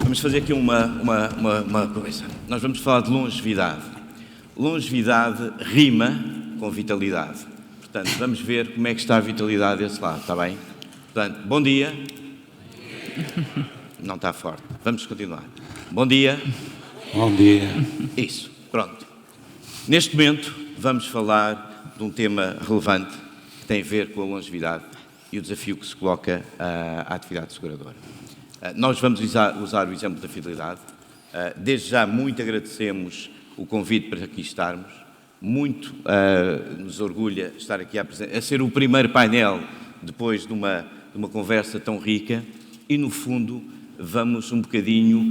Vamos fazer aqui uma coisa. Nós vamos falar de longevidade. Longevidade rima com vitalidade. Portanto, vamos ver como é que está a vitalidade desse lado, está bem? Portanto, bom dia. Não está forte. Vamos continuar. Bom dia. Bom dia. Isso, pronto. Neste momento, vamos falar de um tema relevante que tem a ver com a longevidade e o desafio que se coloca à atividade seguradora. Nós vamos usar o exemplo da fidelidade. Desde já, muito agradecemos o convite para aqui estarmos. Muito nos orgulha estar aqui a ser o primeiro painel depois de uma conversa tão rica e, no fundo, vamos um bocadinho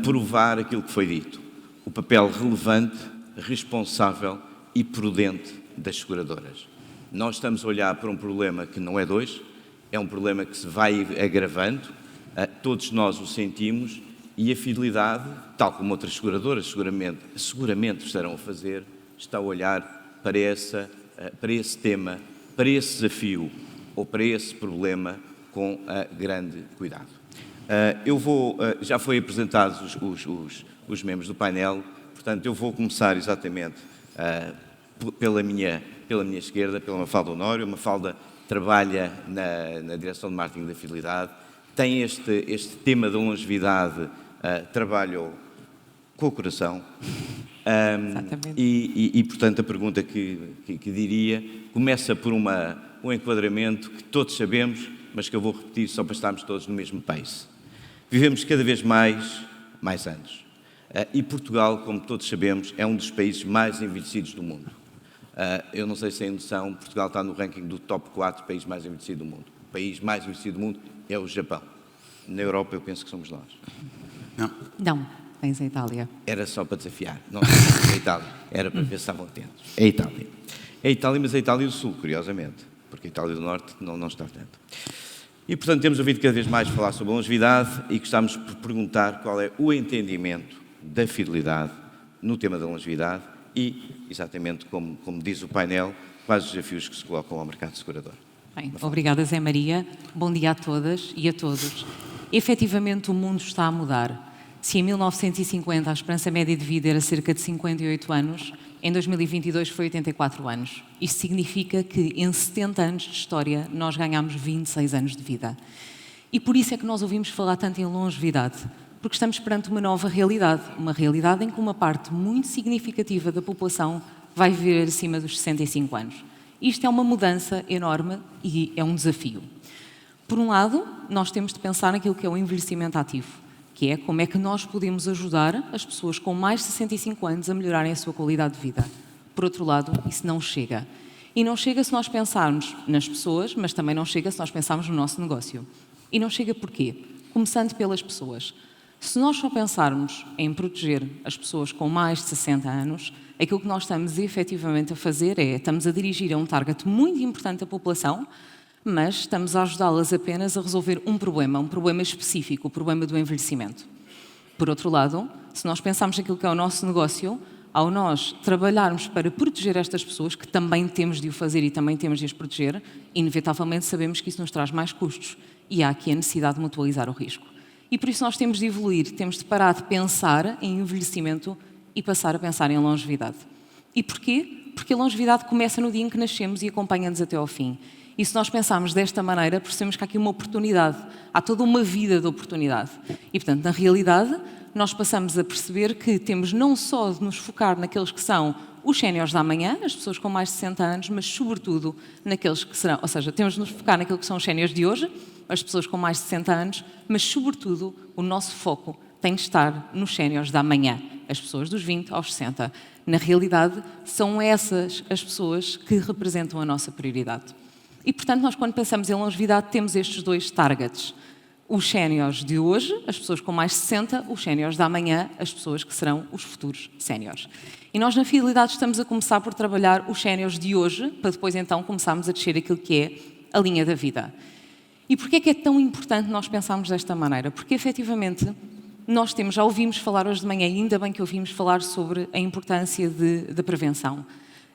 provar aquilo que foi dito. O papel relevante, responsável e prudente das seguradoras. Nós estamos a olhar para um problema que não é de hoje, é um problema que se vai agravando, todos nós o sentimos e a fidelidade, tal como outras seguradoras seguramente estarão a fazer, está a olhar para esse tema, para esse desafio ou para esse problema com grande cuidado. Já foi apresentados os membros do painel, portanto eu vou começar exatamente pela minha esquerda, pela Mafalda Honório. A Mafalda trabalha na direção de marketing da fidelidade, tem este tema da longevidade, trabalha com o coração. E, portanto, a pergunta que diria começa por um enquadramento que todos sabemos, mas que eu vou repetir só para estarmos todos no mesmo pace. Vivemos cada vez mais anos. E Portugal, como todos sabemos, é um dos países mais envelhecidos do mundo. Eu não sei se têm noção, Portugal está no ranking do top 4 países mais envelhecidos do mundo. O país mais envelhecido do mundo é o Japão. Na Europa, eu penso que somos nós. Não, tens a Itália. Era só para desafiar. Não é a Itália. Era para ver se estavam atentos. É a Itália. É a Itália, mas é a Itália do Sul, curiosamente. Porque a Itália do Norte não está tanto. E, portanto, temos ouvido cada vez mais falar sobre a longevidade e gostamos por perguntar qual é o entendimento da fidelidade no tema da longevidade e, exatamente como diz o painel, quais os desafios que se colocam ao mercado segurador. Bem, obrigada, Zé Maria. Bom dia a todas e a todos. Efetivamente, o mundo está a mudar. Se em 1950 a esperança média de vida era cerca de 58 anos, em 2022 foi 84 anos. Isto significa que em 70 anos de história nós ganhámos 26 anos de vida. E por isso é que nós ouvimos falar tanto em longevidade, porque estamos perante uma nova realidade, uma realidade em que uma parte muito significativa da população vai viver acima dos 65 anos. Isto é uma mudança enorme e é um desafio. Por um lado, nós temos de pensar naquilo que é o envelhecimento ativo, que é como é que nós podemos ajudar as pessoas com mais de 65 anos a melhorarem a sua qualidade de vida. Por outro lado, isso não chega. E não chega se nós pensarmos nas pessoas, mas também não chega se nós pensarmos no nosso negócio. E não chega porquê? Começando pelas pessoas. Se nós só pensarmos em proteger as pessoas com mais de 60 anos, aquilo que nós estamos efetivamente a fazer estamos a dirigir a um target muito importante da população, mas estamos a ajudá-las apenas a resolver um problema específico, o problema do envelhecimento. Por outro lado, se nós pensarmos naquilo que é o nosso negócio, ao nós trabalharmos para proteger estas pessoas, que também temos de o fazer e também temos de as proteger, inevitavelmente sabemos que isso nos traz mais custos e há aqui a necessidade de mutualizar o risco. E por isso nós temos de evoluir, temos de parar de pensar em envelhecimento e passar a pensar em longevidade. E porquê? Porque a longevidade começa no dia em que nascemos e acompanha-nos até ao fim. E se nós pensarmos desta maneira, percebemos que há aqui uma oportunidade, há toda uma vida de oportunidade. E, portanto, na realidade, nós passamos a perceber que temos não só de nos focar naqueles que são os séniores da amanhã, as pessoas com mais de 60 anos, mas sobretudo naqueles que serão, ou seja, temos de nos focar naquilo que são os séniores de hoje, as pessoas com mais de 60 anos, mas sobretudo o nosso foco tem de estar nos séniores da amanhã, as pessoas dos 20 aos 60. Na realidade, são essas as pessoas que representam a nossa prioridade. E, portanto, nós quando pensamos em longevidade temos estes dois targets. Os séniores de hoje, as pessoas com mais de 60, os séniores da amanhã, as pessoas que serão os futuros séniores. E nós, na fidelidade, estamos a começar por trabalhar os séniores de hoje, para depois, então, começarmos a descer aquilo que é a linha da vida. E porquê é que é tão importante nós pensarmos desta maneira? Porque, efetivamente, nós já ouvimos falar hoje de manhã, e ainda bem que ouvimos falar sobre a importância da prevenção.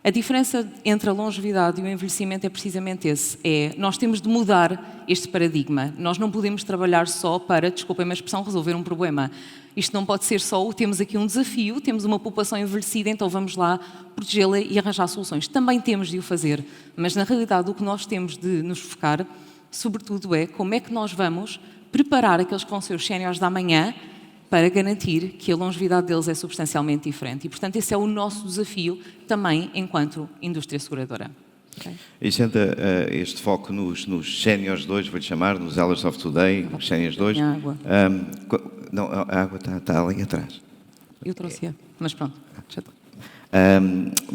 A diferença entre a longevidade e o envelhecimento é precisamente esse. Nós temos de mudar este paradigma. Nós não podemos trabalhar só para, desculpem-me a expressão, resolver um problema. Isto não pode ser só, temos aqui um desafio, temos uma população envelhecida, então vamos lá protegê-la e arranjar soluções. Também temos de o fazer, mas na realidade o que nós temos de nos focar, sobretudo, é como é que nós vamos preparar aqueles que vão ser os séniores da manhã para garantir que a longevidade deles é substancialmente diferente. E, portanto, esse é o nosso desafio também enquanto indústria seguradora. Okay. E senta este foco nos séniores 2, vou-lhe chamar, nos Elders of Today, os séniores 2. A água. Não, a água está ali atrás. Eu trouxe-a, mas pronto, já estou.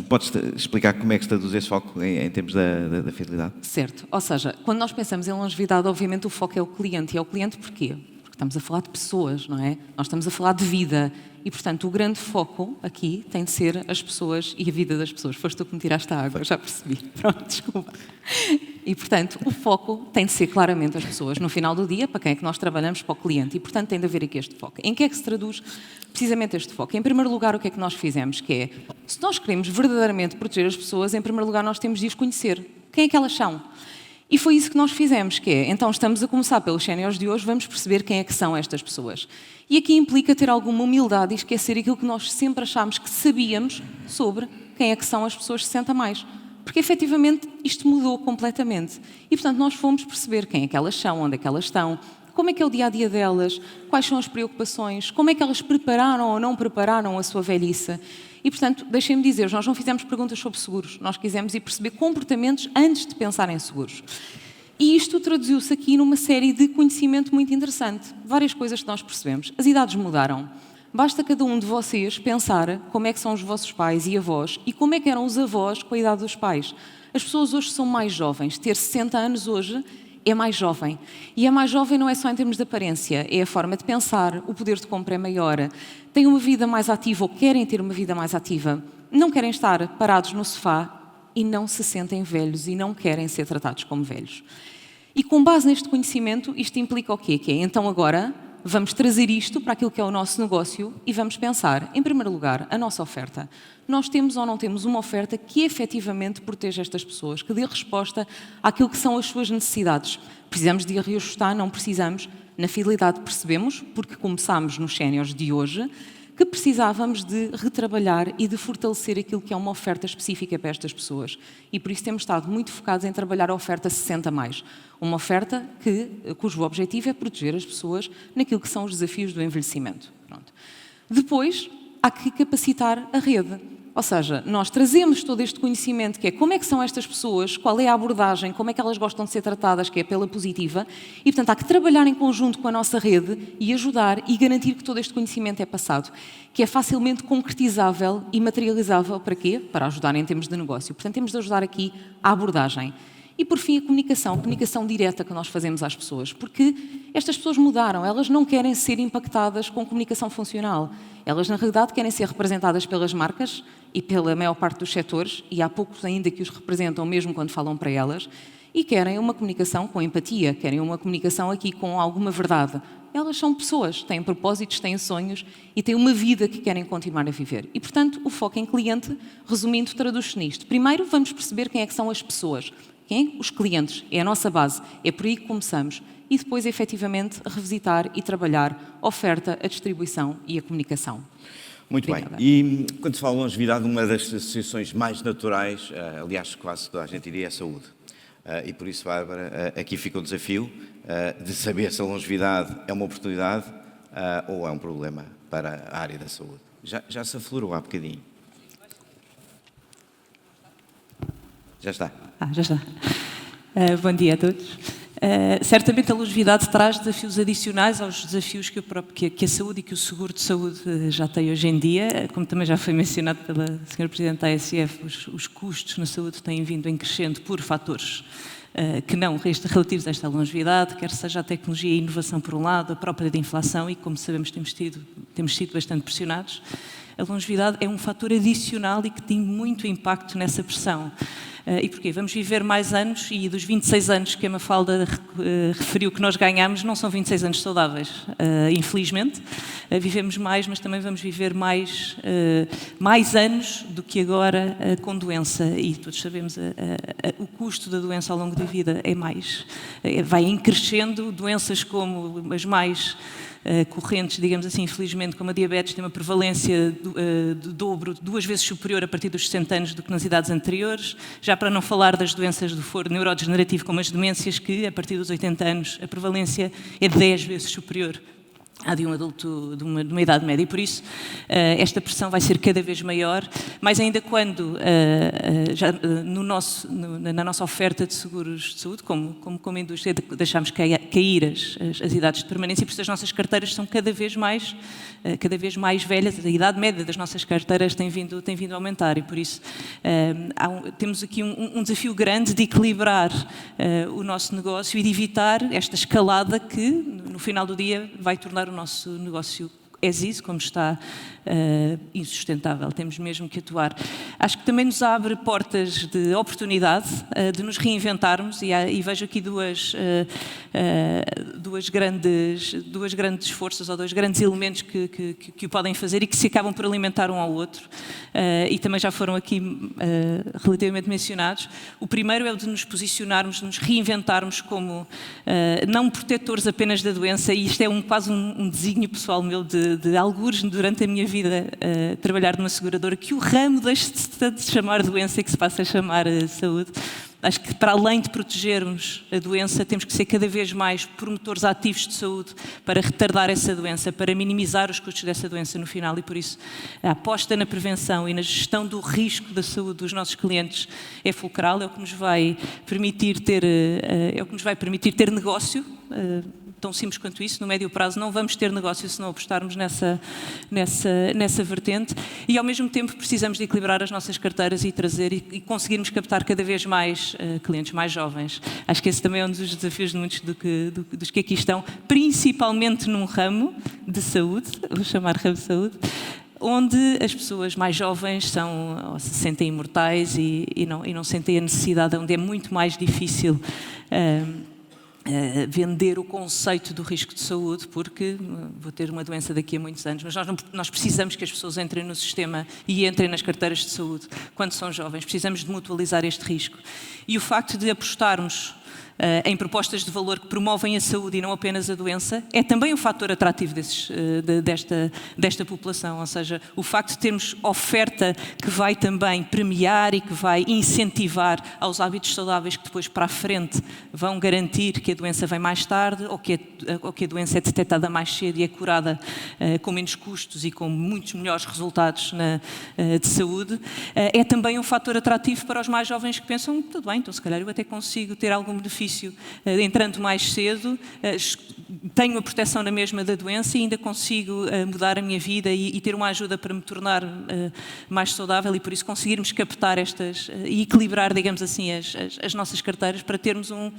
Podes explicar como é que se traduz esse foco em termos da fidelidade? Certo. Ou seja, quando nós pensamos em longevidade, obviamente o foco é o cliente. E é o cliente porquê? Porque estamos a falar de pessoas, não é? Nós estamos a falar de vida. E, portanto, o grande foco aqui tem de ser as pessoas e a vida das pessoas. Foste tu que me tiraste a água, já percebi. Pronto, desculpa. E, portanto, o foco tem de ser claramente as pessoas. No final do dia, para quem é que nós trabalhamos? Para o cliente. E, portanto, tem de haver aqui este foco. Em que é que se traduz precisamente este foco? Em primeiro lugar, o que é que nós fizemos? Que é, se nós queremos verdadeiramente proteger as pessoas, em primeiro lugar, nós temos de as conhecer. Quem é que elas são? E foi isso que nós fizemos, que é, então estamos a começar pelos séniores de hoje, vamos perceber quem é que são estas pessoas. E aqui implica ter alguma humildade e esquecer aquilo que nós sempre achámos que sabíamos sobre quem é que são as pessoas de 60 a mais. Porque, efetivamente, isto mudou completamente. E, portanto, nós fomos perceber quem é que elas são, onde é que elas estão, como é que é o dia-a-dia delas, quais são as preocupações, como é que elas prepararam ou não prepararam a sua velhice. E, portanto, deixem-me dizer, nós não fizemos perguntas sobre seguros, nós quisemos ir perceber comportamentos antes de pensar em seguros. E isto traduziu-se aqui numa série de conhecimento muito interessante. Várias coisas que nós percebemos. As idades mudaram. Basta cada um de vocês pensar como é que são os vossos pais e avós e como é que eram os avós com a idade dos pais. As pessoas hoje são mais jovens. Ter 60 anos hoje é mais jovem. E é mais jovem não é só em termos de aparência, é a forma de pensar, o poder de compra é maior, têm uma vida mais ativa ou querem ter uma vida mais ativa, não querem estar parados no sofá e não se sentem velhos e não querem ser tratados como velhos. E com base neste conhecimento, isto implica o quê? Que é, então agora vamos trazer isto para aquilo que é o nosso negócio e vamos pensar, em primeiro lugar, a nossa oferta. Nós temos ou não temos uma oferta que efetivamente proteja estas pessoas, que dê resposta àquilo que são as suas necessidades. Precisamos de a reajustar? Não precisamos. Na fidelidade percebemos, porque começámos nos séniores de hoje, que precisávamos de retrabalhar e de fortalecer aquilo que é uma oferta específica para estas pessoas. E por isso temos estado muito focados em trabalhar a oferta 60 mais. Uma oferta cujo objetivo é proteger as pessoas naquilo que são os desafios do envelhecimento. Pronto. Depois, há que capacitar a rede. Ou seja, nós trazemos todo este conhecimento, que é como é que são estas pessoas, qual é a abordagem, como é que elas gostam de ser tratadas, que é pela positiva, e, portanto, há que trabalhar em conjunto com a nossa rede e ajudar e garantir que todo este conhecimento é passado, que é facilmente concretizável e materializável. Para quê? Para ajudar em termos de negócio. Portanto, temos de ajudar aqui a abordagem. E, por fim, a comunicação direta que nós fazemos às pessoas, porque estas pessoas mudaram, elas não querem ser impactadas com comunicação funcional. Elas, na realidade, querem ser representadas pelas marcas e pela maior parte dos setores, e há poucos ainda que os representam, mesmo quando falam para elas, e querem uma comunicação com empatia, querem uma comunicação aqui com alguma verdade. Elas são pessoas, têm propósitos, têm sonhos e têm uma vida que querem continuar a viver. E, portanto, o foco em cliente, resumindo, traduz-se nisto. Primeiro, vamos perceber quem é que são as pessoas. Quem? Os clientes. É a nossa base. É por aí que começamos. E depois, efetivamente, revisitar e trabalhar a oferta, a distribuição e a comunicação. Muito Obrigada. bem. E quando se fala de longevidade, uma das associações mais naturais, aliás, quase toda a gente diria, é a saúde. E por isso, Bárbara, aqui fica o desafio de saber se a longevidade é uma oportunidade ou é um problema para a área da saúde. Já se aflorou há bocadinho. Já está. Já está. Bom dia a todos. Certamente a longevidade traz desafios adicionais aos desafios que a saúde e que o seguro de saúde já tem hoje em dia. Como também já foi mencionado pela Sra. Presidente da ASF, os custos na saúde têm vindo em crescendo por fatores que não relativos a esta longevidade, quer seja a tecnologia e a inovação por um lado, a própria da inflação, e como sabemos temos sido bastante pressionados. A longevidade é um fator adicional e que tem muito impacto nessa pressão. E porquê? Vamos viver mais anos e dos 26 anos que a Mafalda referiu que nós ganhamos, não são 26 anos saudáveis, infelizmente. Vivemos mais, mas também vamos viver mais anos do que agora com doença. E todos sabemos o custo da doença ao longo da vida é mais. Vai em crescendo, doenças como as mais correntes, digamos assim, infelizmente, como a diabetes, tem uma prevalência de dobro, 2 vezes superior a partir dos 60 anos do que nas idades anteriores, já para não falar das doenças do foro neurodegenerativo, como as demências, que a partir dos 80 anos a prevalência é 10 vezes superior à de um adulto de uma idade média. E por isso esta pressão vai ser cada vez maior, mais ainda quando na nossa oferta de seguros de saúde, como indústria, deixamos cair as idades de permanência, e por isso as nossas carteiras são cada vez mais velhas, a idade média das nossas carteiras tem vindo a aumentar, e por isso temos aqui um desafio grande de equilibrar o nosso negócio e de evitar esta escalada que, no final do dia, vai tornar o nosso negócio como está insustentável. Temos mesmo que atuar. Acho que também nos abre portas de oportunidade de nos reinventarmos, e vejo aqui duas grandes forças ou 2 grandes elementos que o podem fazer e que se acabam por alimentar um ao outro, e também já foram aqui relativamente mencionados. O primeiro é o de nos posicionarmos, de nos reinventarmos como não protetores apenas da doença, e isto é quase um desígnio pessoal meu de algures durante a minha vida trabalhar numa seguradora, que o ramo deixe de se chamar doença e que se passe a chamar saúde. Acho que, para além de protegermos a doença, temos que ser cada vez mais promotores ativos de saúde para retardar essa doença, para minimizar os custos dessa doença no final, e por isso a aposta na prevenção e na gestão do risco da saúde dos nossos clientes é fulcral, é o que nos vai permitir ter negócio. Tão simples quanto isso. No médio prazo não vamos ter negócio se não apostarmos nessa vertente, e ao mesmo tempo precisamos de equilibrar as nossas carteiras e trazer e conseguirmos captar cada vez mais clientes mais jovens. Acho que esse também é um dos desafios de muitos dos que aqui estão, principalmente num ramo de saúde, vou chamar ramo de saúde, onde as pessoas mais jovens se sentem imortais e não sentem a necessidade, onde é muito mais difícil vender o conceito do risco de saúde, porque vou ter uma doença daqui a muitos anos, mas nós precisamos que as pessoas entrem no sistema e entrem nas carteiras de saúde quando são jovens. Precisamos de mutualizar este risco. E o facto de apostarmos em propostas de valor que promovem a saúde e não apenas a doença, é também um fator atrativo desta população. Ou seja, o facto de termos oferta que vai também premiar e que vai incentivar aos hábitos saudáveis que depois para a frente vão garantir que a doença vem mais tarde, ou que a doença é detectada mais cedo e é curada com menos custos e com muitos melhores resultados de saúde, é também um fator atrativo para os mais jovens que pensam, tudo bem, então se calhar eu até consigo ter algum benefício entrando mais cedo, tenho a proteção na mesma da doença e ainda consigo mudar a minha vida e ter uma ajuda para me tornar mais saudável, e por isso conseguirmos captar e equilibrar, digamos assim, as nossas carteiras para termos um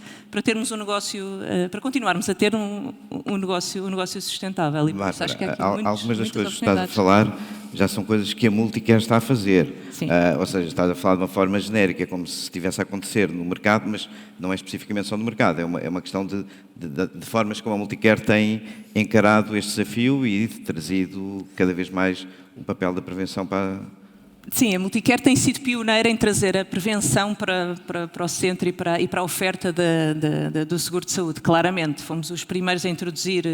negócio, para continuarmos a ter um negócio sustentável. E por isso acho que há aqui algumas das coisas que estás a falar já são coisas que a Multicare está a fazer. Ou seja, estás a falar de uma forma genérica, como se estivesse a acontecer no mercado, mas não é especificamente só no mercado, é uma questão de formas como a Multicare tem encarado este desafio e trazido cada vez mais o papel da prevenção para... Sim, a Multicare tem sido pioneira em trazer a prevenção para o centro e para a oferta do seguro de saúde, claramente. Fomos os primeiros a introduzir,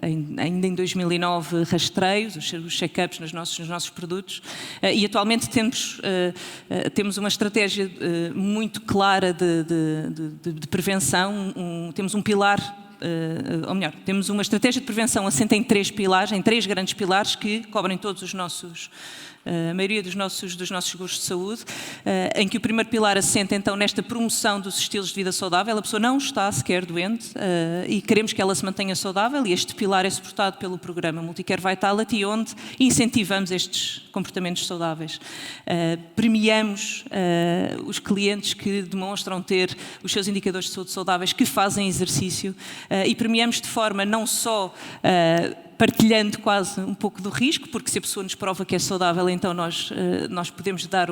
ainda em 2009, rastreios, os check-ups nos nossos produtos, e atualmente temos uma estratégia muito clara de prevenção, temos um pilar, ou melhor, temos uma estratégia de prevenção assente em 3 pilares, em 3 grandes pilares que cobrem todos os nossos... a maioria dos nossos seguros de saúde, em que o primeiro pilar assenta então nesta promoção dos estilos de vida saudável. A pessoa não está sequer doente e queremos que ela se mantenha saudável, e este pilar é suportado pelo programa Multicare Vitality, onde incentivamos estes comportamentos saudáveis. Premiamos os clientes que demonstram ter os seus indicadores de saúde saudáveis, que fazem exercício, e premiamos de forma não só partilhando quase um pouco do risco, porque se a pessoa nos prova que é saudável, então nós podemos dar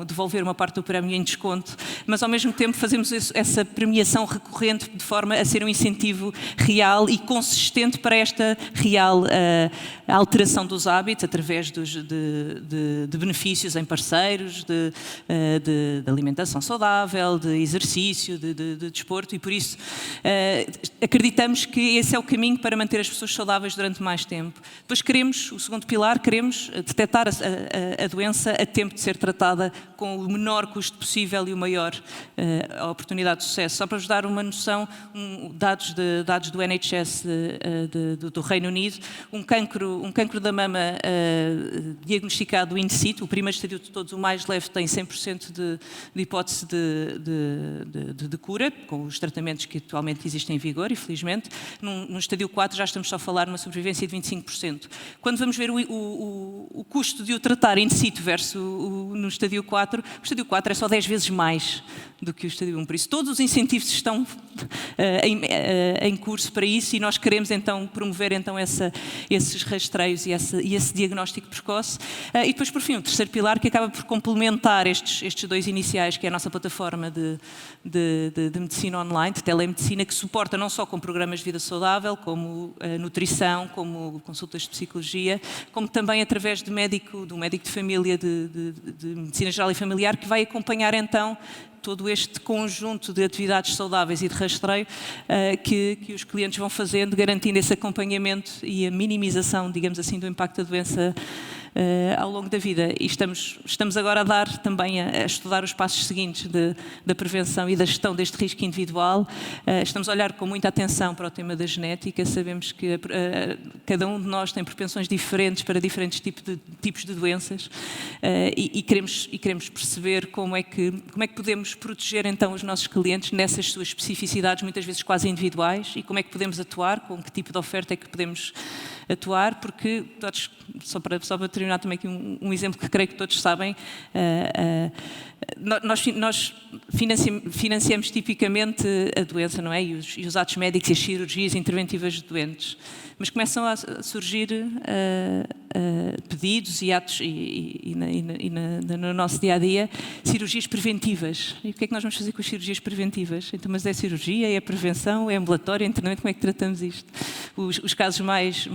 devolver uma parte do prémio em desconto, mas ao mesmo tempo fazemos essa premiação recorrente de forma a ser um incentivo real e consistente para esta real alteração dos hábitos através de benefícios em parceiros, de alimentação saudável, de exercício, de desporto, e por isso acreditamos que esse é o caminho para manter as pessoas saudáveis durante mais tempo. Depois o segundo pilar, queremos detectar a doença a tempo de ser tratada com o menor custo possível e o maior a oportunidade de sucesso. Só para vos dar uma noção, dados do NHS do Reino Unido, um cancro da mama diagnosticado in situ, o primeiro estadio de todos, o mais leve, tem 100% de hipótese de cura, com os tratamentos que atualmente existem em vigor, infelizmente. No estadio 4 já estamos só a falar numa sobrevivência de 25%. Quando vamos ver o custo de o tratar in situ versus no estadio 4, o estadio 4 é só 10 vezes mais do que o estadio 1. Por isso, todos os incentivos estão em curso para isso, e nós queremos então promover então esses rastreios e esse diagnóstico precoce. E depois, por fim, o terceiro pilar, que acaba por complementar estes dois iniciais, que é a nossa plataforma de medicina online, de telemedicina, que suporta não só com programas de vida saudável, como nutrição, como consultas de psicologia, como também através do médico de família, de medicina geral e familiar, que vai acompanhar então todo este conjunto de atividades saudáveis e de rastreio que os clientes vão fazendo, garantindo esse acompanhamento e a minimização, digamos assim, do impacto da doença ao longo da vida. E estamos agora a dar também a estudar os passos seguintes da prevenção e da gestão deste risco individual. Estamos a olhar com muita atenção para o tema da genética. Sabemos que cada um de nós tem propensões diferentes para diferentes tipos de doenças, e queremos perceber como é que podemos proteger então os nossos clientes nessas suas especificidades, muitas vezes quase individuais, e como é que podemos atuar, com que tipo de oferta é que podemos atuar, porque todos, só para terminar também aqui um exemplo que creio que todos sabem, nós financiamos tipicamente a doença, não é? E os atos médicos e as cirurgias interventivas de doentes. Mas começam a surgir pedidos e atos, no nosso dia-a-dia, cirurgias preventivas. E o que é que nós vamos fazer com as cirurgias preventivas? Então, mas é cirurgia, é prevenção, é ambulatório, é internamento, como é que tratamos isto? Os casos mais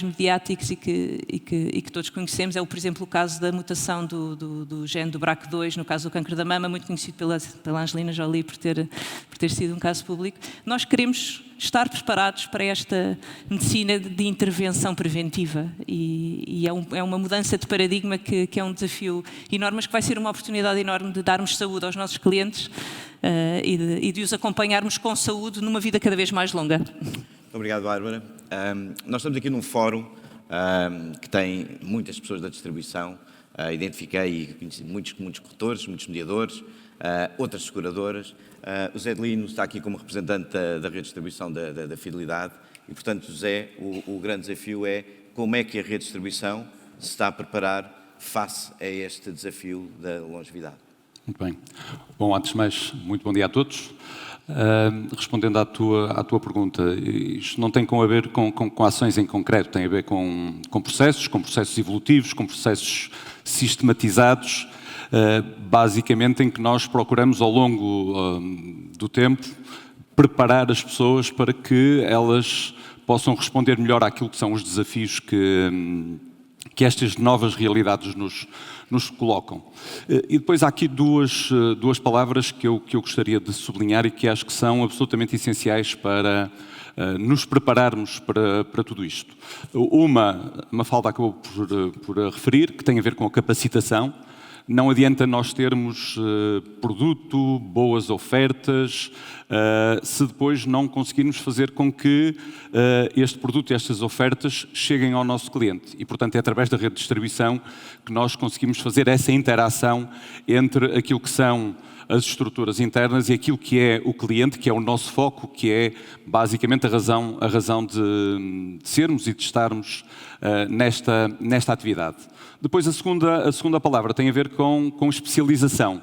mediáticos e que todos conhecemos é, por exemplo, o caso da mutação do gene do BRCA2, no caso do cancro da mama, muito conhecido pela Angelina Jolie por ter sido um caso público. Nós queremos estar preparados para esta medicina de intervenção preventiva, e é uma mudança de paradigma que é um desafio enorme, mas que vai ser uma oportunidade enorme de darmos saúde aos nossos clientes e de os acompanharmos com saúde numa vida cada vez mais longa. Obrigado, Bárbara. Nós estamos aqui num fórum que tem muitas pessoas da distribuição. Identifiquei e conheci muitos corretores, muitos mediadores, outras seguradoras. O Zé Adelino está aqui como representante da redistribuição da fidelidade e, portanto, Zé, o grande desafio é como é que a redistribuição se está a preparar face a este desafio da longevidade. Muito bem. Bom, antes de mais, muito bom dia a todos. Respondendo à tua pergunta, isto não tem a ver com ações em concreto, tem a ver com processos evolutivos, com processos sistematizados, basicamente em que nós procuramos ao longo do tempo preparar as pessoas para que elas possam responder melhor àquilo que são os desafios que estas novas realidades nos colocam. E depois há aqui duas palavras que eu gostaria de sublinhar e que acho que são absolutamente essenciais para nos prepararmos para tudo isto. Uma Mafalda acabou por referir, que tem a ver com a capacitação. Não adianta nós termos produto, boas ofertas, se depois não conseguirmos fazer com que este produto e estas ofertas cheguem ao nosso cliente. E, portanto, é através da rede de distribuição que nós conseguimos fazer essa interação entre aquilo que são as estruturas internas e aquilo que é o cliente, que é o nosso foco, que é basicamente a razão de sermos e de estarmos nesta atividade. Depois, a segunda palavra tem a ver com especialização.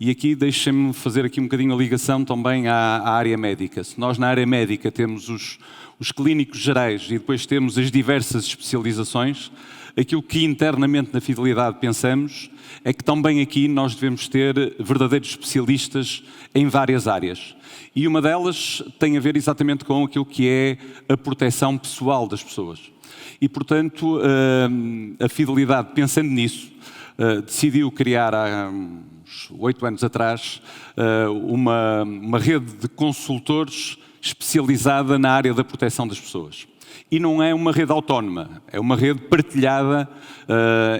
E aqui deixem-me fazer aqui um bocadinho a ligação também à área médica. Se nós na área médica temos os clínicos gerais e depois temos as diversas especializações, aquilo que internamente na Fidelidade pensamos é que também aqui nós devemos ter verdadeiros especialistas em várias áreas. E uma delas tem a ver exatamente com aquilo que é a proteção pessoal das pessoas. E, portanto, a Fidelidade, pensando nisso, decidiu criar há uns 8 anos atrás uma rede de consultores especializada na área da proteção das pessoas. E não é uma rede autónoma, é uma rede partilhada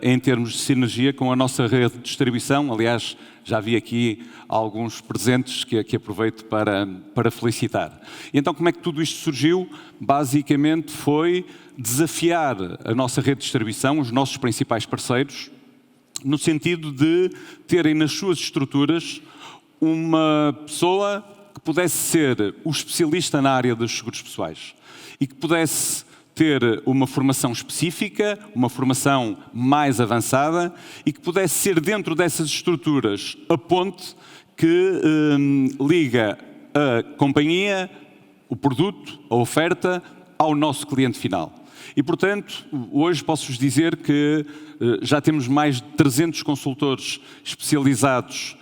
em termos de sinergia com a nossa rede de distribuição. Aliás, já vi aqui alguns presentes que aproveito para felicitar. E então, como é que tudo isto surgiu? Basicamente foi desafiar a nossa rede de distribuição, os nossos principais parceiros, no sentido de terem nas suas estruturas uma pessoa que pudesse ser o especialista na área dos seguros pessoais e que pudesse ter uma formação específica, uma formação mais avançada e que pudesse ser dentro dessas estruturas a ponte que liga a companhia, o produto, a oferta ao nosso cliente final. E, portanto, hoje posso-vos dizer que já temos mais de 300 consultores especializados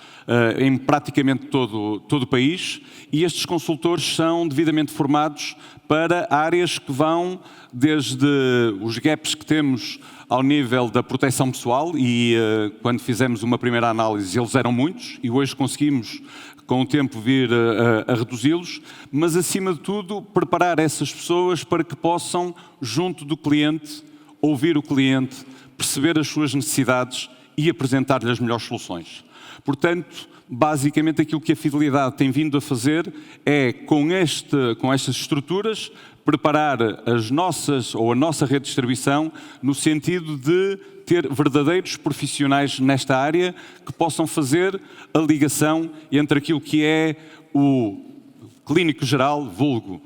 em praticamente todo o país, e estes consultores são devidamente formados para áreas que vão desde os gaps que temos ao nível da proteção pessoal, e quando fizemos uma primeira análise eles eram muitos, e hoje conseguimos com o tempo vir a reduzi-los, mas acima de tudo preparar essas pessoas para que possam, junto do cliente, ouvir o cliente, perceber as suas necessidades e apresentar-lhe as melhores soluções. Portanto, basicamente aquilo que a Fidelidade tem vindo a fazer é, com estas estruturas, preparar as nossas ou a nossa rede de distribuição no sentido de ter verdadeiros profissionais nesta área que possam fazer a ligação entre aquilo que é o clínico geral, vulgo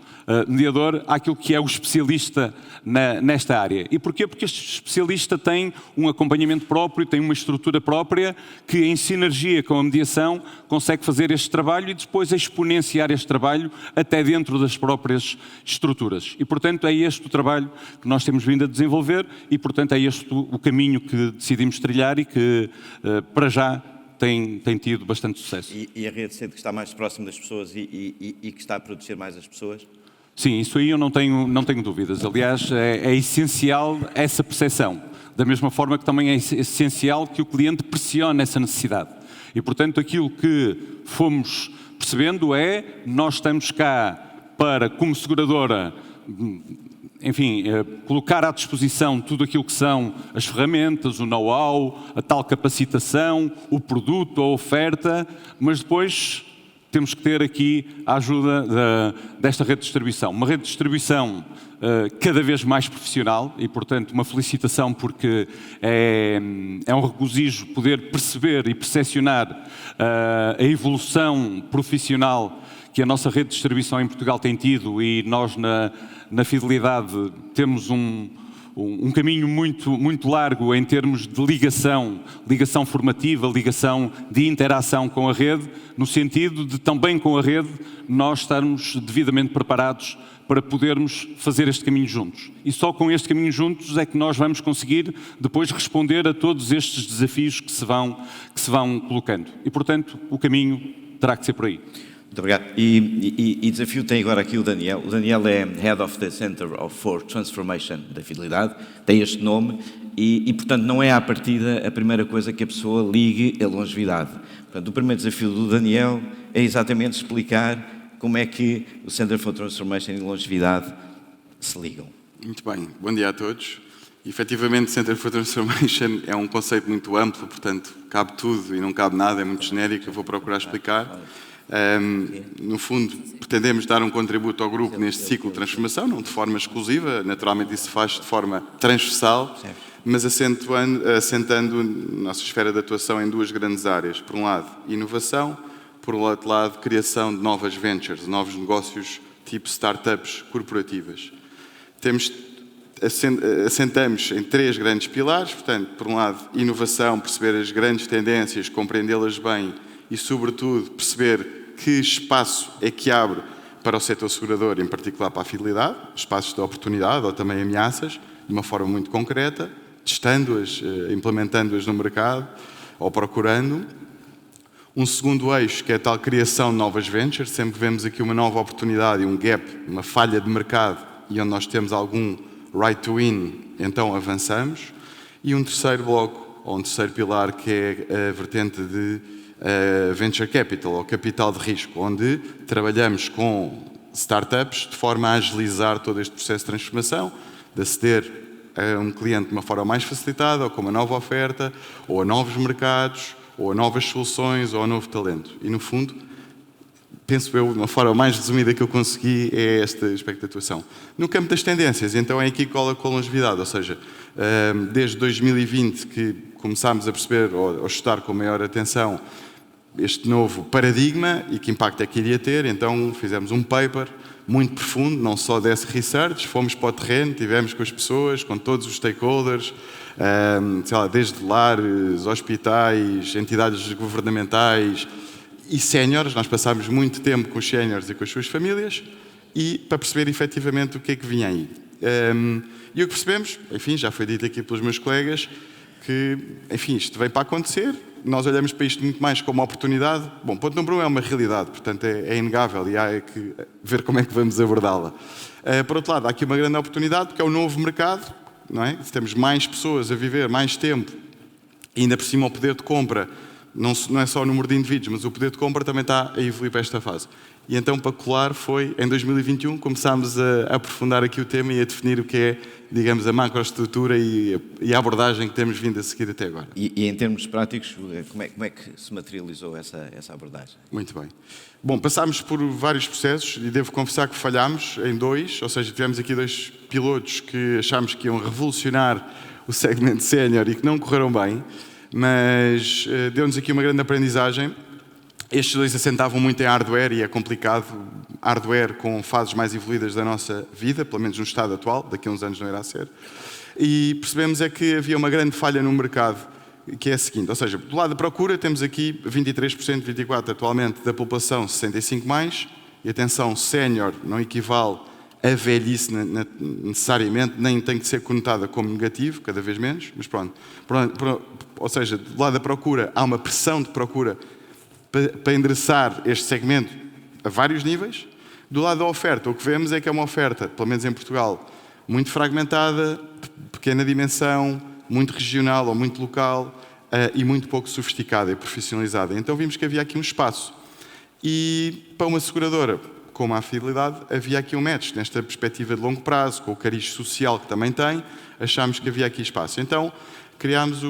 mediador, àquilo que é o especialista nesta área. E porquê? Porque este especialista tem um acompanhamento próprio, tem uma estrutura própria que, em sinergia com a mediação, consegue fazer este trabalho e depois exponenciar este trabalho até dentro das próprias estruturas. E, portanto, é este o trabalho que nós temos vindo a desenvolver e, portanto, é este o caminho que decidimos trilhar e que, para já, tem tido bastante sucesso. E a rede sente que está mais próximo das pessoas e que está a proteger mais as pessoas? Sim, isso aí eu não tenho dúvidas. Aliás, é essencial essa percepção. Da mesma forma que também é essencial que o cliente pressione essa necessidade. E, portanto, aquilo que fomos percebendo é, nós estamos cá para, como seguradora, enfim, colocar à disposição tudo aquilo que são as ferramentas, o know-how, a tal capacitação, o produto, a oferta, mas depois temos que ter aqui a ajuda desta rede de distribuição. Uma rede de distribuição cada vez mais profissional e, portanto, uma felicitação porque é um regozijo poder perceber e percepcionar a evolução profissional que a nossa rede de distribuição em Portugal tem tido, e nós na Fidelidade temos um caminho muito largo em termos de ligação formativa, ligação de interação com a rede, no sentido de também com a rede nós estarmos devidamente preparados para podermos fazer este caminho juntos. E só com este caminho juntos é que nós vamos conseguir depois responder a todos estes desafios que se vão colocando. E, portanto, o caminho terá que ser por aí. Muito obrigado. E desafio tem agora aqui o Daniel. O Daniel é Head of the Center for Transformation da Fidelidade, tem este nome e, portanto, não é à partida a primeira coisa que a pessoa ligue a longevidade. Portanto, o primeiro desafio do Daniel é exatamente explicar como é que o Center for Transformation e longevidade se ligam. Muito bem. Bom dia a todos. Efetivamente, Center for Transformation é um conceito muito amplo, portanto, cabe tudo e não cabe nada, é muito genérico, eu vou procurar explicar. No fundo, pretendemos dar um contributo ao grupo neste ciclo de transformação, não de forma exclusiva, naturalmente isso se faz de forma transversal, mas assentando a nossa esfera de atuação em duas grandes áreas. Por um lado, inovação, por outro lado, criação de novas ventures, novos negócios tipo startups corporativas. Assentamos em 3 grandes pilares, portanto, por um lado, inovação, perceber as grandes tendências, compreendê-las bem e, sobretudo, perceber que espaço é que abre para o setor segurador, em particular para a fidelidade, espaços de oportunidade ou também ameaças, de uma forma muito concreta, testando-as, implementando-as no mercado ou procurando. Um segundo eixo, que é a tal criação de novas ventures, sempre vemos aqui uma nova oportunidade e um gap, uma falha de mercado, e onde nós temos algum right to win, então avançamos. E um terceiro bloco, ou um terceiro pilar, que é a vertente de venture capital, ou capital de risco, onde trabalhamos com startups de forma a agilizar todo este processo de transformação, de aceder a um cliente de uma forma mais facilitada, ou com uma nova oferta, ou a novos mercados, ou a novas soluções, ou a novo talento. E, no fundo, penso eu, de uma forma mais resumida que eu consegui, é este aspecto de atuação. No campo das tendências, então é aqui que cola com a longevidade, ou seja, desde 2020 que começámos a perceber, ou a estudar com maior atenção, este novo paradigma e que impacto é que iria ter, então fizemos um paper muito profundo, não só desse research, fomos para o terreno, tivemos com as pessoas, com todos os stakeholders, sei lá, desde lares, hospitais, entidades governamentais e séniores. Nós passámos muito tempo com os séniores e com as suas famílias e para perceber efetivamente o que é que vinha aí. E o que percebemos, enfim, já foi dito aqui pelos meus colegas, que, enfim, isto veio para acontecer, nós olhamos para isto muito mais como uma oportunidade. Bom, ponto número 1 é uma realidade, portanto é inegável e há que ver como é que vamos abordá-la. Por outro lado, há aqui uma grande oportunidade, porque é o novo mercado, não é? Se temos mais pessoas a viver mais tempo, e ainda por cima o poder de compra, não é só o número de indivíduos, mas o poder de compra também está a evoluir para esta fase. E então, para colar, foi em 2021 começámos a aprofundar aqui o tema e a definir o que é, digamos, a macroestrutura e a abordagem que temos vindo a seguir até agora. E em termos práticos, como é que se materializou essa abordagem? Muito bem. Bom, passámos por vários processos e devo confessar que falhámos em 2, ou seja, tivemos aqui 2 pilotos que achámos que iam revolucionar o segmento sénior e que não correram bem, mas deu-nos aqui uma grande aprendizagem. Estes 2 assentavam muito em hardware e é complicado, hardware com fases mais evoluídas da nossa vida, pelo menos no estado atual, daqui a uns anos não irá ser. E percebemos é que havia uma grande falha no mercado, que é a seguinte, ou seja, do lado da procura temos aqui 23%, 24% atualmente da população 65+, mais, e atenção, sénior não equivale a velhice necessariamente, nem tem que ser conotada como negativo, cada vez menos, mas pronto. Ou seja, do lado da procura há uma pressão de procura para endereçar este segmento a vários níveis. Do lado da oferta, o que vemos é que é uma oferta, pelo menos em Portugal, muito fragmentada, pequena dimensão, muito regional ou muito local e muito pouco sofisticada e profissionalizada. Então vimos que havia aqui um espaço. E para uma seguradora como a Fidelidade, havia aqui um match nesta perspectiva de longo prazo, com o cariz social que também tem, achámos que havia aqui espaço. Então criámos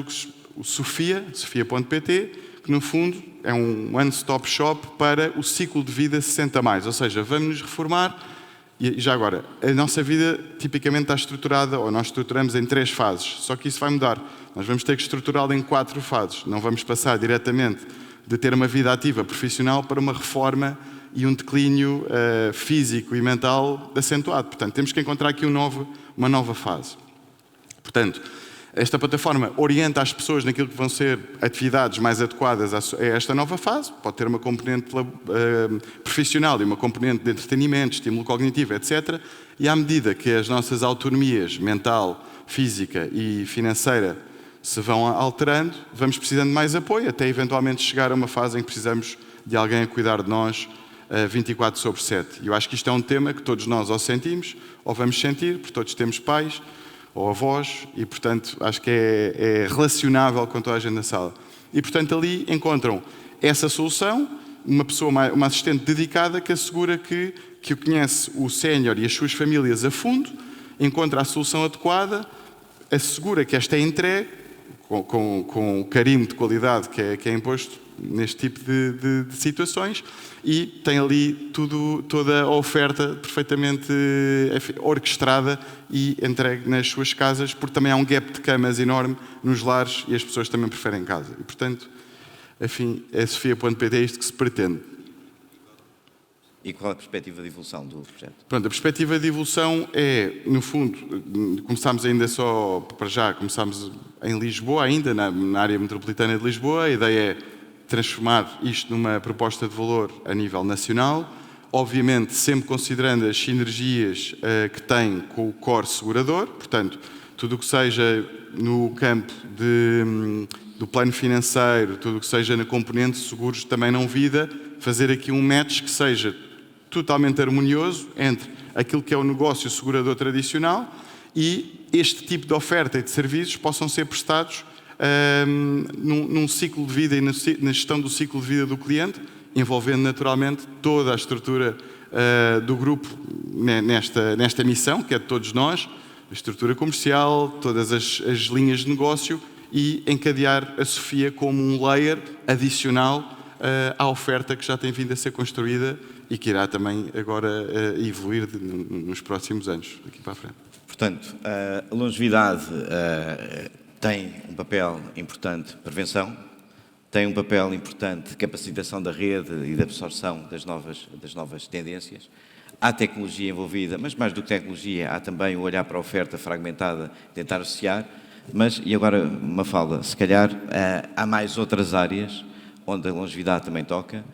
o Sofia.pt, que no fundo é um one-stop shop para o ciclo de vida 60+, ou seja, vamos nos reformar e já agora, a nossa vida tipicamente está estruturada, ou nós estruturamos em 3 fases, só que isso vai mudar. Nós vamos ter que estruturá-la em 4 fases, não vamos passar diretamente de ter uma vida ativa profissional para uma reforma e um declínio físico e mental acentuado. Portanto, temos que encontrar aqui uma nova fase. Portanto, esta plataforma orienta as pessoas naquilo que vão ser atividades mais adequadas a esta nova fase. Pode ter uma componente profissional e uma componente de entretenimento, estímulo cognitivo, etc. E à medida que as nossas autonomias mental, física e financeira se vão alterando, vamos precisando de mais apoio, até eventualmente chegar a uma fase em que precisamos de alguém a cuidar de nós 24/7. E eu acho que isto é um tema que todos nós ou sentimos, ou vamos sentir, porque todos temos pais, ou avós, e portanto acho que é relacionável com toda a gente na sala. E portanto ali encontram essa solução, uma assistente dedicada que assegura que conhece o sénior e as suas famílias a fundo, encontra a solução adequada, assegura que esta é entregue, com o carimbo de qualidade que é imposto neste tipo de situações, e tem ali toda a oferta perfeitamente orquestrada e entregue nas suas casas, porque também há um gap de camas enorme nos lares e as pessoas também preferem casa. E, portanto, enfim, a Sofia.pt é isto que se pretende. E qual a perspectiva de evolução do projeto? Pronto, a perspectiva de evolução é, no fundo, começámos ainda começámos em Lisboa ainda, na área metropolitana de Lisboa. A ideia é transformar isto numa proposta de valor a nível nacional, obviamente sempre considerando as sinergias que tem com o core segurador, portanto, tudo o que seja no campo do plano financeiro, tudo o que seja na componente de seguros também não vida, fazer aqui um match que seja totalmente harmonioso entre aquilo que é o negócio segurador tradicional e este tipo de oferta e de serviços possam ser prestados num ciclo de vida e na gestão do ciclo de vida do cliente, envolvendo naturalmente toda a estrutura do grupo nesta missão, que é de todos nós, a estrutura comercial, todas as linhas de negócio e encadear a Sofia como um layer adicional à oferta que já tem vindo a ser construída e que irá também agora evoluir nos próximos anos, daqui para a frente. Portanto, a longevidade tem um papel importante de prevenção, tem um papel importante de capacitação da rede e de absorção das novas tendências. Há tecnologia envolvida, mas mais do que tecnologia, há também o olhar para a oferta fragmentada, tentar associar. Mas, e agora, Mafalda, se calhar há mais outras áreas onde a longevidade também toca,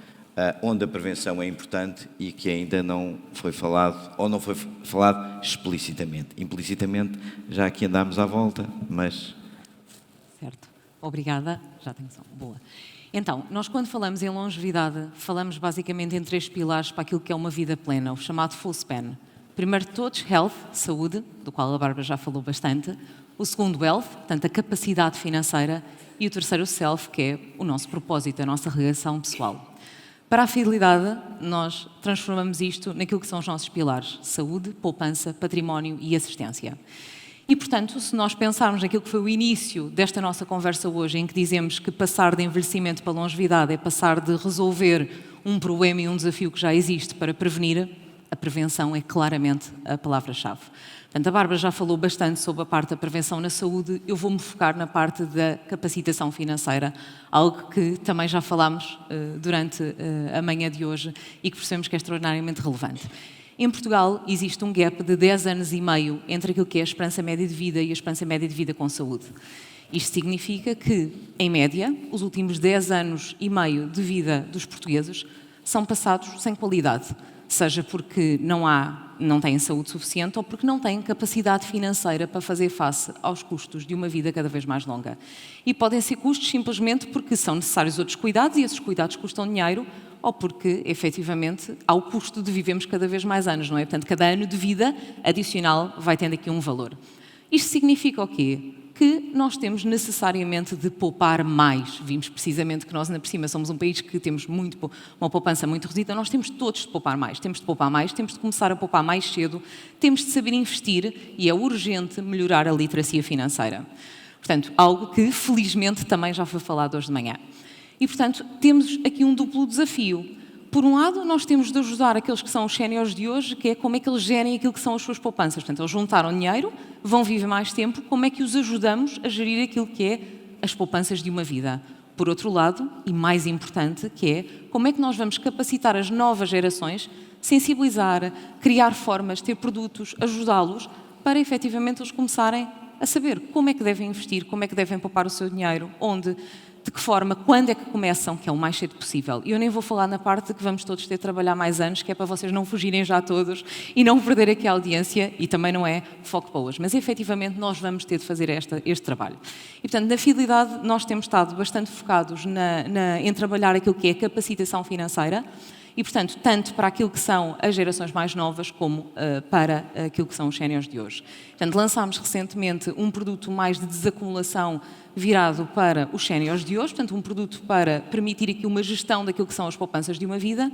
onde a prevenção é importante e que ainda não foi falado, ou não foi falado explicitamente. Implicitamente, já aqui andámos à volta, mas... Certo. Obrigada. Já tenho som. Boa. Então, nós quando falamos em longevidade, falamos basicamente em 3 pilares para aquilo que é uma vida plena, o chamado full span. Primeiro de todos, health, saúde, do qual a Bárbara já falou bastante. O segundo, wealth, portanto, a capacidade financeira. E o terceiro, self, que é o nosso propósito, a nossa relação pessoal. Para a fidelidade, nós transformamos isto naquilo que são os nossos pilares: saúde, poupança, património e assistência. E, portanto, se nós pensarmos naquilo que foi o início desta nossa conversa hoje, em que dizemos que passar de envelhecimento para longevidade é passar de resolver um problema e um desafio que já existe para prevenir, a prevenção é claramente a palavra-chave. Portanto, a Bárbara já falou bastante sobre a parte da prevenção na saúde, eu vou-me focar na parte da capacitação financeira, algo que também já falámos durante a manhã de hoje e que percebemos que é extraordinariamente relevante. Em Portugal existe um gap de 10 anos e meio entre aquilo que é a esperança média de vida e a esperança média de vida com saúde. Isto significa que, em média, os últimos 10 anos e meio de vida dos portugueses são passados sem qualidade, seja porque não têm saúde suficiente ou porque não têm capacidade financeira para fazer face aos custos de uma vida cada vez mais longa. E podem ser custos simplesmente porque são necessários outros cuidados e esses cuidados custam dinheiro, ou porque, efetivamente, há o custo de vivermos cada vez mais anos, não é? Portanto, cada ano de vida adicional vai tendo aqui um valor. Isto significa o quê? Que nós temos necessariamente de poupar mais. Vimos precisamente que nós, ainda por cima, somos um país que temos uma poupança muito reduzida, nós temos todos de poupar mais. Temos de poupar mais, temos de começar a poupar mais cedo, temos de saber investir e é urgente melhorar a literacia financeira. Portanto, algo que, felizmente, também já foi falado hoje de manhã. E, portanto, temos aqui um duplo desafio. Por um lado, nós temos de ajudar aqueles que são os séniores de hoje, que é como é que eles gerem aquilo que são as suas poupanças. Portanto, eles juntaram dinheiro, vão viver mais tempo, como é que os ajudamos a gerir aquilo que é as poupanças de uma vida? Por outro lado, e mais importante, que é como é que nós vamos capacitar as novas gerações, sensibilizar, criar formas, ter produtos, ajudá-los, para efetivamente eles começarem a saber como é que devem investir, como é que devem poupar o seu dinheiro, onde... de que forma, quando é que começam, que é o mais cedo possível. E eu nem vou falar na parte de que vamos todos ter de trabalhar mais anos, que é para vocês não fugirem já todos e não perder aqui a audiência, e também não é foco para hoje. Mas, efetivamente, nós vamos ter de fazer este trabalho. E, portanto, na fidelidade, nós temos estado bastante focados em trabalhar aquilo que é a capacitação financeira, e, portanto, tanto para aquilo que são as gerações mais novas, como para aquilo que são os séniores de hoje. Portanto, lançámos recentemente um produto mais de desacumulação virado para os séniores de hoje, portanto, um produto para permitir aqui uma gestão daquilo que são as poupanças de uma vida,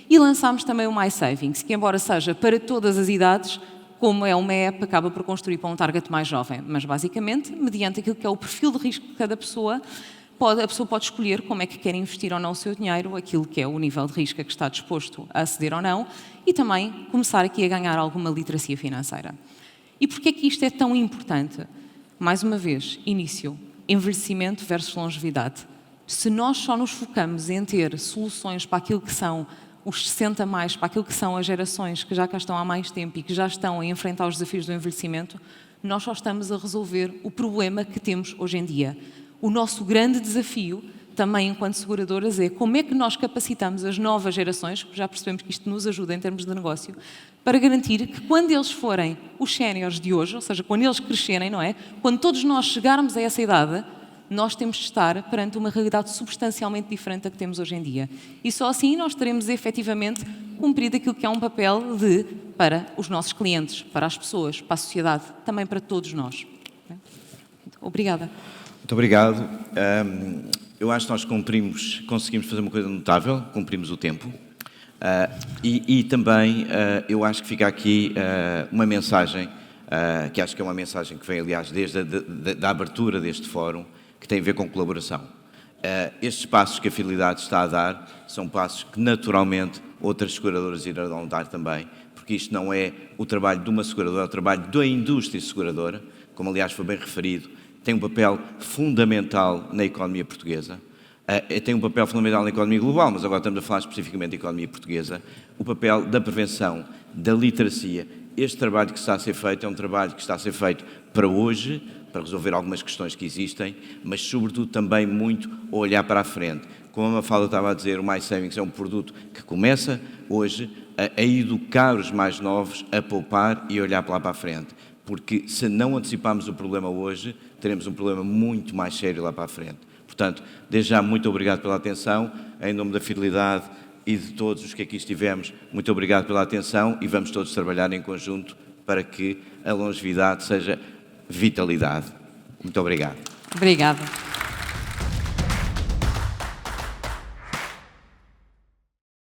e lançámos também o My Savings, que, embora seja para todas as idades, como é uma app, acaba por construir para um target mais jovem, mas, basicamente, mediante aquilo que é o perfil de risco de cada pessoa, a pessoa pode escolher como é que quer investir ou não o seu dinheiro, aquilo que é o nível de risco a que está disposto a aceder ou não, e também começar aqui a ganhar alguma literacia financeira. E porquê é que isto é tão importante? Mais uma vez, início, envelhecimento versus longevidade. Se nós só nos focamos em ter soluções para aquilo que são os 60 mais, para aquilo que são as gerações que já cá estão há mais tempo e que já estão a enfrentar os desafios do envelhecimento, nós só estamos a resolver o problema que temos hoje em dia. O nosso grande desafio também enquanto seguradoras é como é que nós capacitamos as novas gerações, já percebemos que isto nos ajuda em termos de negócio, para garantir que quando eles forem os séniores de hoje, ou seja, quando eles crescerem, não é? Quando todos nós chegarmos a essa idade, nós temos de estar perante uma realidade substancialmente diferente da que temos hoje em dia. E só assim nós teremos efetivamente cumprido aquilo que é um papel para os nossos clientes, para as pessoas, para a sociedade, também para todos nós. Obrigada. Muito obrigado. Eu acho que nós conseguimos fazer uma coisa notável, cumprimos o tempo. E também eu acho que fica aqui uma mensagem, que acho que é uma mensagem que vem, aliás, desde a abertura deste fórum, que tem a ver com colaboração. Estes passos que a Fidelidade está a dar são passos que, naturalmente, outras seguradoras irão dar também, porque isto não é o trabalho de uma seguradora, é o trabalho da indústria seguradora, como, aliás, foi bem referido, tem um papel fundamental na economia portuguesa, tem um papel fundamental na economia global, mas agora estamos a falar especificamente da economia portuguesa, o papel da prevenção, da literacia. Este trabalho que está a ser feito é um trabalho que está a ser feito para hoje, para resolver algumas questões que existem, mas sobretudo também muito a olhar para a frente. Como a Mafalda estava a dizer, o MySavings é um produto que começa hoje a educar os mais novos a poupar e a olhar para lá para a frente. Porque se não anteciparmos o problema hoje, teremos um problema muito mais sério lá para a frente. Portanto, desde já, muito obrigado pela atenção, em nome da Fidelidade e de todos os que aqui estivemos, muito obrigado pela atenção e vamos todos trabalhar em conjunto para que a longevidade seja vitalidade. Muito obrigado. Obrigada.